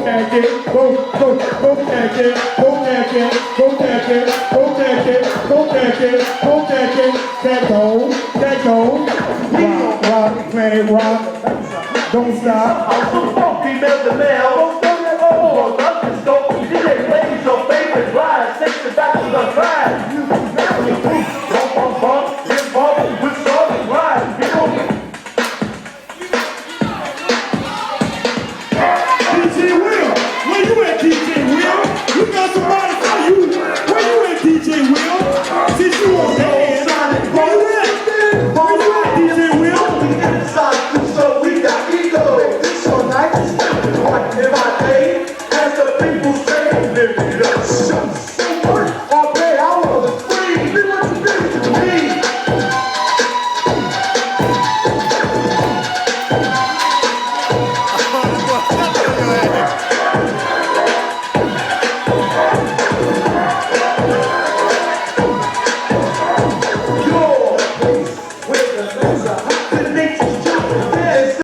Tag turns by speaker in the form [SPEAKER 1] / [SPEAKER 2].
[SPEAKER 1] Kack it, go Kack it, go Kack it, go Kack it, go Kack it, go Kack it, go Kack it, Kack Dog, rock, planet rock, don't stop.
[SPEAKER 2] I'm so funky, Mel. Oh, Duncan Stone, DJ plays your favorite ride, takes it back to the grind. Bump, get bump with some ride.
[SPEAKER 1] DJ Will, where you at, DJ Will? We got somebody for you. Where you at, DJ Will? Since you on the hand, where you at? Where you at, DJ Will?
[SPEAKER 2] So we got ego. This all night. If I pay, as the people say, live it up.